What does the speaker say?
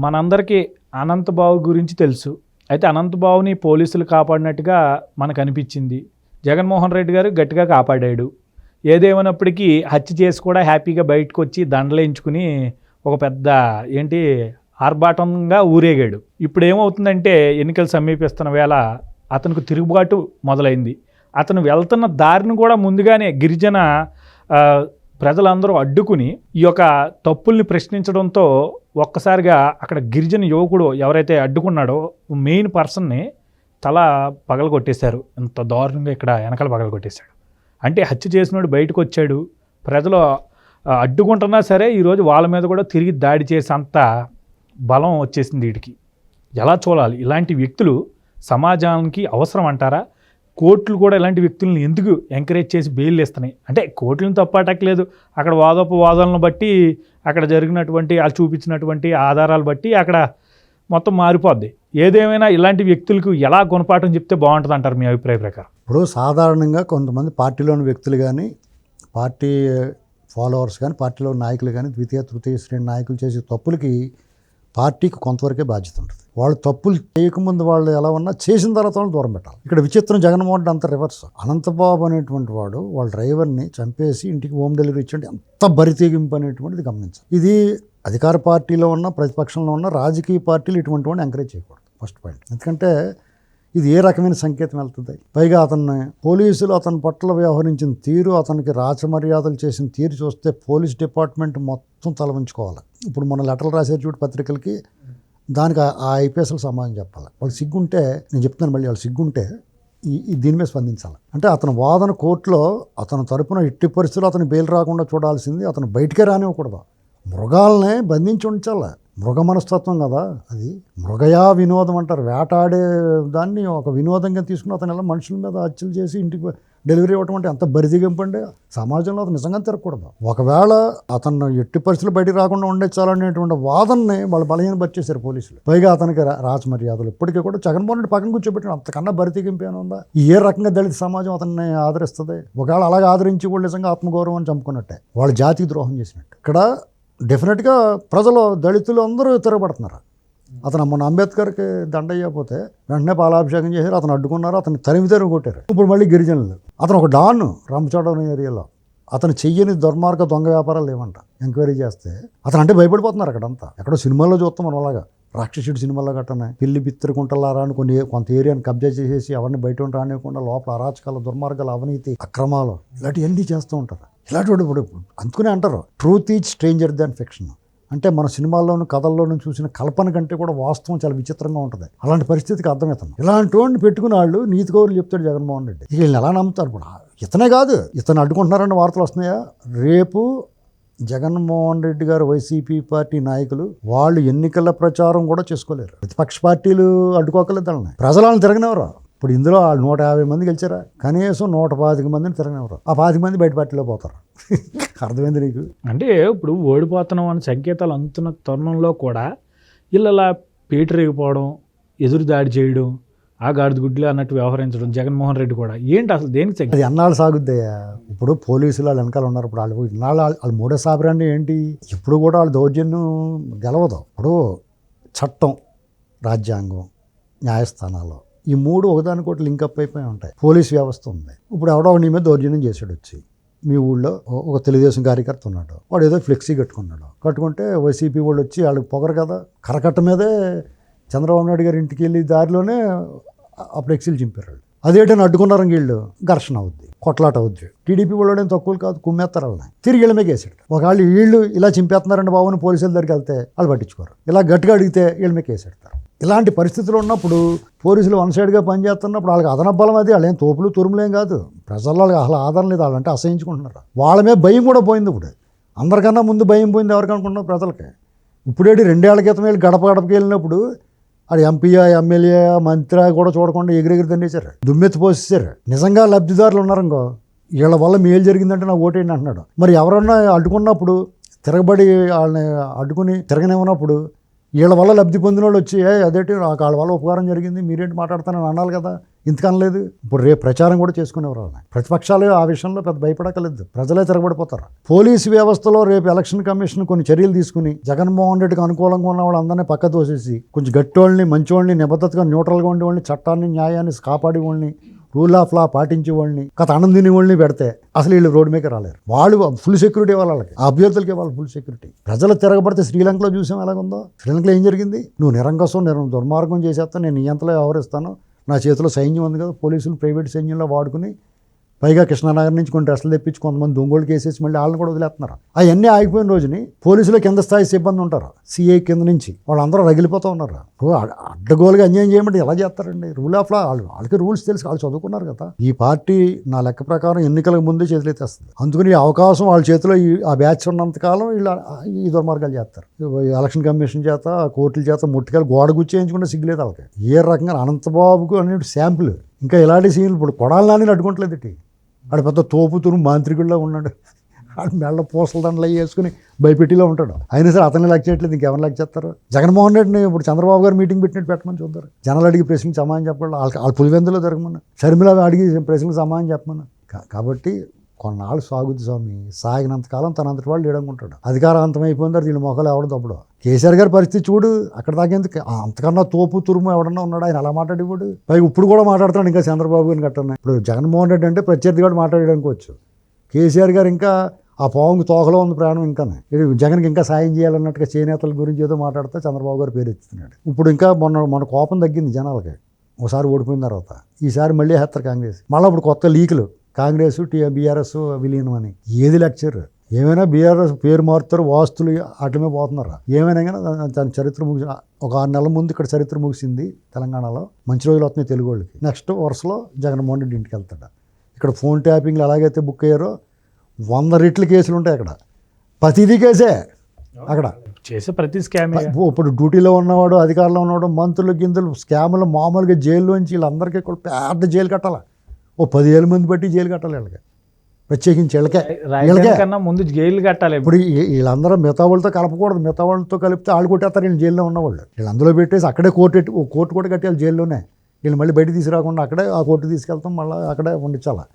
మనందరికీ అనంతబాబు గురించి తెలుసు. అయితే అనంతబాబుని పోలీసులు కాపాడినట్టుగా మనకు అనిపించింది. జగన్మోహన్ రెడ్డి గారు గట్టిగా కాపాడాడు. ఏదేమైనప్పటికీ హత్య చేసి కూడా హ్యాపీగా బయటకు వచ్చి దండలేయించుకుని ఒక పెద్ద ఆర్భాటంగా ఊరేగాడు. ఇప్పుడు ఏమవుతుందంటే ఎన్నికలు సమీపిస్తున్న వేళ అతనికి తిరుగుబాటు మొదలైంది. అతను వెళ్తున్న దారిని కూడా ముందుగానే గిరిజన ప్రజలందరూ అడ్డుకుని ఈ యొక్క తప్పుల్ని ప్రశ్నించడంతో ఒక్కసారిగా అక్కడ గిరిజన యువకుడు ఎవరైతే అడ్డుకున్నాడో మెయిన్ పర్సన్ని తల పగలగొట్టేశారు. ఇంత దారుణంగా ఇక్కడ వెనకాల పగలగొట్టేశాడు. అంటే హత్య చేసినోడు బయటకు వచ్చాడు. ప్రజలు అడ్డుకుంటున్నా సరే ఈరోజు వాళ్ళ మీద కూడా తిరిగి దాడి చేసేంత బలం వచ్చేసింది వీటికి. ఎలా చూడాలి? ఇలాంటి వ్యక్తులు సమాజానికి అవసరం అంటారా? కోర్టులు కూడా ఇలాంటి వ్యక్తులను ఎందుకు ఎంకరేజ్ చేసి బెయిల్ ఇస్తున్నాయి? అంటే కోర్టులను తప్పటట్లేదు, అక్కడ వాదోపవాదాలను బట్టి అక్కడ జరిగినటువంటి వాళ్ళు చూపించినటువంటి ఆధారాలు బట్టి అక్కడ మొత్తం మారిపోద్ది. ఏదేమైనా ఇలాంటి వ్యక్తులకు ఎలా గుణపాఠం చెప్తే బాగుంటుంది అంటారు మీ అభిప్రాయ ప్రకారం? ఇప్పుడు సాధారణంగా కొంతమంది పార్టీలోని వ్యక్తులు కానీ, పార్టీ ఫాలోవర్స్ కానీ, పార్టీలో నాయకులు కానీ, ద్వితీయ తృతీయ శ్రేణి నాయకులు చేసే తప్పులకి పార్టీకి కొంతవరకే బాధ్యత ఉంటుంది. వాళ్ళు తప్పులు చేయకముందు వాళ్ళు ఎలా ఉన్నా చేసిన తర్వాత వాళ్ళు దూరం పెట్టాలి. ఇక్కడ విచిత్రం, జగన్మోహన్ రెడ్డి అంత రివర్స్. అనంతబాబు అనేటువంటి వాడు వాళ్ళ డ్రైవర్ని చంపేసి ఇంటికి హోమ్ డెలివరీ ఇచ్చి ఎంత బరితెగింపు అనేటువంటిది గమనించాలి. ఇది అధికార పార్టీలో ఉన్న, ప్రతిపక్షంలో ఉన్న రాజకీయ పార్టీలు ఇటువంటి వాడిని ఎంకరేజ్ చేయకూడదు. First point. ఎందుకంటే ఇది ఏ రకమైన సంకేతం వెళ్తుంది? పైగా పోలీసులు అతని పట్ల వ్యవహరించిన తీరు, అతనికి రాచమర్యాదలు చేసిన తీరు చూస్తే పోలీస్ డిపార్ట్మెంట్ మొత్తం తల ఉంచుకోవాలి. ఇప్పుడు మన లెటర్లు రాసే చూడు పత్రికలకి, దానికి ఆ ఐపీఎస్లు సమాధానం చెప్పాలి. వాళ్ళు సిగ్గుంటే, నేను చెప్తున్నాను మళ్ళీ, వాళ్ళు సిగ్గుంటే దీని మీద స్పందించాలి. అంటే అతని వాదన కోర్టులో అతని తరపున ఎట్టి పరిస్థితుల్లో అతను బెయిల్ రాకుండా చూడాల్సింది, అతను బయటికే రానివ్వకూడదు. మృగాలనే బంధించి ఉంచాలి. మృగ మనస్తత్వం కదా అది. మృగయా వినోదం అంటారు. వేటాడే దాన్ని ఒక వినోదంగా తీసుకుని అతను ఎలా మనుషుల మీద హత్యలు చేసి ఇంటికి డెలివరీ ఇవ్వటం అంటే ఎంత బరిదిగింపండి. సమాజంలో అతను నిజంగా తిరగకూడదు. ఒకవేళ అతను ఎట్టి పరిస్థితులు బయటికి రాకుండా ఉండేచాలనేటువంటి వాదనని వాళ్ళు బలహీనపరిచేశారు పోలీసులు. పైగా అతనికి రాచమర్యాదలు ఇప్పటికీ కూడా జగన్మోహన్ రెడ్డి పక్కన కూర్చోబెట్టాడు. అంతకన్నా బరిదిగింపు ఏమైనా ఉందా? ఏ రకంగా దళిత సమాజం అతన్ని ఆదరిస్తుంది? ఒకవేళ అలాగే ఆదరించి కూడా నిజంగా ఆత్మగౌరవం చంపుకున్నట్టే, వాళ్ళ జాతికి ద్రోహం చేసినట్టు. ఇక్కడ డెఫినెట్గా ప్రజలు, దళితులు అందరూ తిరగబడుతున్నారు. అతను మొన్న అంబేద్కర్కి దండ అయ్యకపోతే వెంటనే పాలాభిషేకం చేశారు, అతను అడ్డుకున్నారు, అతను తరిమి కొట్టారు. ఇప్పుడు మళ్ళీ గిరిజనులు, అతను ఒక డాన్ రామచోడవరం ఏరియాలో, అతను చెయ్యని దుర్మార్గ దొంగ వ్యాపారాలు లేవంట. ఎంక్వైరీ చేస్తే అతను అంటే భయపడిపోతున్నారు అక్కడంతా. ఎక్కడో సినిమాల్లో చూస్తాం మనం అలాగా, రాక్షసుడి సినిమాలో గట్టనే పిల్లి బిత్తిరికుంటలారా అని కొంత ఏరియాని కబ్జా చేసేసి ఎవరిని బయట రానివ్వకుండా లోపల అరాచకాలు, దుర్మార్గాలు, అవినీతి, అక్రమాలు ఇలాంటివన్నీ చేస్తూ ఉంటారు. ఇలాంటి ఇప్పుడు అందుకునే అంటారు truth is stranger than fiction. అంటే మన సినిమాల్లోనూ కథల్లోనూ చూసిన కల్పన కంటే కూడా వాస్తవం చాలా విచిత్రంగా ఉంటుంది. అలాంటి పరిస్థితికి అర్థమవుతుంది. ఇలాంటి వాడిని పెట్టుకున్న వాళ్ళు నీతి కౌరులు చెప్తాడు జగన్మోహన్ రెడ్డి. ఇక వీళ్ళని ఎలా నమ్ముతారు? ఇప్పుడు ఇతనే కాదు, ఇతను అడ్డుకుంటున్నారని వార్తలు వస్తున్నాయా? రేపు జగన్మోహన్ రెడ్డి గారు వైసీపీ పార్టీ నాయకులు వాళ్ళు ఎన్నికల ప్రచారం కూడా చేసుకోలేరు. ప్రతిపక్ష పార్టీలు అడ్డుకోకలేదు వాళ్ళని. ప్రజలను తిరగనివ్వరు. ఇప్పుడు ఇందులో వాళ్ళు 150 మంది గెలిచారా? కనీసం 125 మందిని తిరగనివ్వరు. ఆ 20 మంది బయట పార్టీలో పోతారు. అర్థమైంది నీకు? అంటే ఇప్పుడు ఓడిపోతున్నాం అని సంకేతాలు అందుతున్న తరుణంలో కూడా వీళ్ళలా పీటరేగిపోవడం, ఎదురు దాడి చేయడం, ఆ గాడిద గుడ్లు అన్నట్టు వ్యవహరించడం జగన్మోహన్ రెడ్డి కూడా ఏంటి అసలు? దేనికి అది ఎన్నాళ్ళు సాగుద్దయ్యా? ఇప్పుడు పోలీసులు వాళ్ళు వెనకాల ఉన్నారు. ఇప్పుడు వాళ్ళు మూడో సాబరాన్ని ఏంటి? ఇప్పుడు కూడా వాళ్ళ దౌర్జన్యం గెలవదు. ఇప్పుడు చట్టం, రాజ్యాంగం, న్యాయస్థానాలు ఈ మూడు ఒకదానికొకటి లింకప్ అయిపోయి ఉంటాయి. పోలీస్ వ్యవస్థ ఉంది. ఇప్పుడు ఎవడో నీ మీద దౌర్జన్యం చేసాడు వచ్చి, మీ ఊళ్ళో ఒక తెలుగుదేశం కార్యకర్త ఉన్నాడు, వాడు ఏదో ఫ్లెక్సీ కట్టుకుంటే వైసీపీ వాళ్ళు వచ్చి వాళ్ళకి పొగరు కదా, కరకట్ట మీదే చంద్రబాబు నాయుడు గారి ఇంటికి వెళ్ళి దారిలోనే ఆ ఫ్లెక్సీలు చింపారు. అదేంటని అడ్డుకున్నారని వీళ్ళు ఘర్షణ అవుద్ది, కొట్లాట అవుద్ది. టీడీపీ వాళ్ళు ఏం తక్కువలు కాదు, కుమ్మేస్తారు వాళ్ళని. తిరిగి వీళ్ళ మీద వేసాడు. ఒకవేళ వీళ్ళు ఇలా చింపేస్తున్నారండి బాబుని పోలీసుల దగ్గరికి వెళ్తే వాళ్ళు పట్టించుకోరు. ఇలా గట్టిగా అడిగితే వీళ్ళ మీద వేసేడతారు. ఇలాంటి పరిస్థితులు ఉన్నప్పుడు పోలీసులు వన్ సైడ్గా పనిచేస్తున్నప్పుడు వాళ్ళకి అదన బలం అది. వాళ్ళేం తోపులు తురుములేం కాదు. ప్రజల్లో అసలు ఆదరణ లేదు. వాళ్ళంటే అసహించుకుంటున్నారు. వాళ్ళ మీద భయం కూడా పోయింది. ఇప్పుడు అందరికన్నా ముందు భయం పోయింది ఎవరికి అనుకుంటున్నారు? ప్రజలకి. ఇప్పుడేంటి 2 ఏళ్ల క్రితం వెళ్ళి గడపకి వెళ్ళినప్పుడు అది ఎంపీయా, ఎమ్మెల్యే, మంత్రి కూడా చూడకుండా ఎగిరెగిరి దండేశారు, దుమ్మెత్తి పోసేశారు. నిజంగా లబ్ధిదారులు ఉన్నారనుకో, వీళ్ళ వల్ల మేలు జరిగిందంటే నాకు ఓటేయండి అంటున్నాడు. మరి ఎవరన్నా అడ్డుకున్నప్పుడు, తిరగబడి వాళ్ళని అడ్డుకుని తిరగనివ్వనప్పుడు వీళ్ళ వల్ల లబ్ధి పొందిన వాళ్ళు వచ్చి అదేంటి వాళ్ళ వల్ల ఉపకారం జరిగింది మీరేంటి మాట్లాడతానని అనాలి కదా. ఇంతకనలేదు. ఇప్పుడు రేపు ప్రచారం కూడా చేసుకునేవారు వాళ్ళని. ప్రతిపక్షాలు ఆ విషయంలో పెద్ద భయపడకలేదు, ప్రజలే తిరగబడిపోతారు. పోలీసు వ్యవస్థలో రేపు ఎలక్షన్ కమిషన్ కొన్ని చర్యలు తీసుకుని జగన్మోహన్ రెడ్డికి అనుకూలంగా ఉన్న వాళ్ళందరినీ పక్క తోసేసి కొంచెం గట్టోళ్ళని, మంచివాళ్ళని, నిబద్ధతగా న్యూట్రల్గా ఉండేవాళ్ళని, చట్టాన్ని న్యాయాన్ని కాపాడే వాళ్ళని, రూల్ ఆఫ్ లా పాటించే వాళ్ళని, కథ ఆనంద తినే వాళ్ళని పెడితే అసలు వీళ్ళు రోడ్డు మీద రాలేరు. వాళ్ళు ఫుల్ సెక్యూరిటీ వాళ్ళకి, ఆ అభ్యర్థులకి వాళ్ళు ఫుల్ సెక్యూరిటీ. ప్రజలు తిరగబడితే శ్రీలంకలో చూసాం ఎలాగుందో. శ్రీలంకలో ఏం జరిగింది? నువ్వు నిరంకుశం దుర్మార్గం చేసేస్తా, నేను నీ ఎంతలో వ్యవహరిస్తాను, నా చేతిలో సైన్యం ఉంది కదా, పోలీసులు ప్రైవేట్ సైన్యంలో వాడుకుని పైగా కృష్ణానగర్ నుంచి కొన్ని డ్రెస్సులు తెప్పించి కొంతమంది దొంగోళ్ళకి వేసేసి మళ్ళీ వాళ్ళని కూడా వదిలేస్తున్నారు. అవన్నీ ఆగిపోయిన రోజుని పోలీసులు కింద స్థాయి సిబ్బంది ఉంటారు, సిఐ కింద నుంచి వాళ్ళందరూ రగిలిపోతూ ఉన్నారు. అడ్డగోలుగా అన్యాయం చేయమంటే ఎలా చేస్తారండి? రూల్ ఆఫ్ లా వాళ్ళకి రూల్స్ తెలుసు, వాళ్ళు చదువుకున్నారు కదా. ఈ పార్టీ నా లెక్క ప్రకారం ఎన్నికలకు ముందే చేతులెత్తేస్తుంది. అందుకని ఈ అవకాశం వాళ్ళ చేతిలో ఆ బ్యాచ్ ఉన్నంతకాలం వీళ్ళు ఈ దుర్మార్గాలు చేస్తారు. ఎలక్షన్ కమిషన్ చేత, కోర్టుల చేత ముట్టుకెళ్ళి గోడ గుచ్చేయించుకుంటే సిగ్గులేదు వాళ్ళకి. ఏ రకంగా అనంతబాబుకు అనే శాంపుల్ ఇంకా ఇలాంటి సీన్లు ఇప్పుడు కొడాలని అడ్డుకుంటలేదు. ఆడ పెద్ద తోపుతురు మాంత్రికుల్లో ఉన్నాడు, ఆడ మెళ్ళ పూసల దండలు వేసుకుని భయపెట్టిలో ఉంటాడు. అయినా సరే అతన్ని లెక్క చేయట్లేదు, ఇంకెవరిని లెక్క చేస్తారు? జగన్మోహన్ రెడ్డిని ఇప్పుడు చంద్రబాబు గారు మీటింగ్ పెట్టినట్టు పెట్టమని చూద్దారు. జనాలు అడిగి ప్రశ్నకి సమాధానం చెప్పకుండా వాళ్ళ పులివెందులో జరగమన్నా, షర్మిల అడిగి ప్రశ్నలకు సమాధానం చెప్పమన్నా. కాబట్టి కొన్నాళ్ళు సాగుద్ది స్వామి, సాగినంతకాలం తనంతటి వాళ్ళు లేడనుకుంటాడు. అధికారం అంతమైపోయిందారు, దీని మొక్కలు ఎవడ తప్పుడు. కేసీఆర్ గారి పరిస్థితి చూడు, అక్కడ దాకేందుకు అంతకన్నా తోపు తురుము ఎవడన్నా ఉన్నాడు, ఆయన అలా మాట్లాడేవాడు. పైగా ఇప్పుడు కూడా మాట్లాడుతున్నాడు ఇంకా చంద్రబాబు గారిని కట్టన్నా. ఇప్పుడు జగన్మోహన్ రెడ్డి అంటే ప్రత్యర్థి కూడా మాట్లాడడానికి. కేసీఆర్ గారు ఇంకా ఆ పావుకి తోకలో ఉంది ప్రాణం, ఇంకా జగన్కి ఇంకా సాయం చేయాలన్నట్టుగా చేనేతల గురించి ఏదో మాట్లాడితే చంద్రబాబు గారు పేరు ఎత్తుతున్నాడు. ఇప్పుడు ఇంకా మన కోపం తగ్గింది జనాలకి, ఒకసారి ఓడిపోయిన తర్వాత. ఈసారి మళ్ళీ వేస్తారు కాంగ్రెస్. మళ్ళీ ఇప్పుడు కొత్త లీకులు, కాంగ్రెస్ బీఆర్ఎస్ విలీనం అని. ఏది లెక్చర్? ఏమైనా బీఆర్ఎస్ పేరు మారుతారు, వాస్తులు అట్లమే పోతున్నారు. ఏమైనా కానీ దాని చరిత్ర ముగిసి ఒక 6 నెలల ముందు ఇక్కడ చరిత్ర ముగిసింది తెలంగాణలో. మంచి రోజులు వస్తున్నాయి తెలుగు వాళ్ళకి. నెక్స్ట్ వరుసలో జగన్మోహన్ రెడ్డి ఇంటికి వెళ్తాడు. ఇక్కడ ఫోన్ ట్యాపింగ్లు ఎలాగైతే బుక్ అయ్యారో 100 రెట్ల కేసులు ఉంటాయి అక్కడ. ప్రతిదీ కేసే అక్కడ చేసే ప్రతి స్కామ్. ఇప్పుడు డ్యూటీలో ఉన్నవాడు, అధికారంలో ఉన్నవాడు, మంత్రులు గిందులు స్కాములు మామూలుగా జైల్లోంచి వీళ్ళందరికీ కూడా పెద్ద జైలు కట్టాలి. 10,000 మంది బట్టి జైలు కట్టాలి వీళ్ళకి, ప్రత్యేకించి వీళ్ళకే కన్నా ముందు జైలు కట్టాలి. ఇప్పుడు వీళ్ళందరూ మిగతా వాళ్ళతో కలపకూడదు, మిగతా వాళ్ళతో కలిపితే వాళ్ళు కొట్టేస్తారు వీళ్ళు జైల్లో ఉన్నవాళ్ళు. వీళ్ళు అందులో పెట్టేసి అక్కడే కోర్టు కూడా కట్టేయాలి జైల్లోనే. వీళ్ళు మళ్ళీ బయట తీసుకురాకుండా అక్కడే ఆ కోర్టు తీసుకెళ్తాం, మళ్ళీ అక్కడే ఉండించాలి.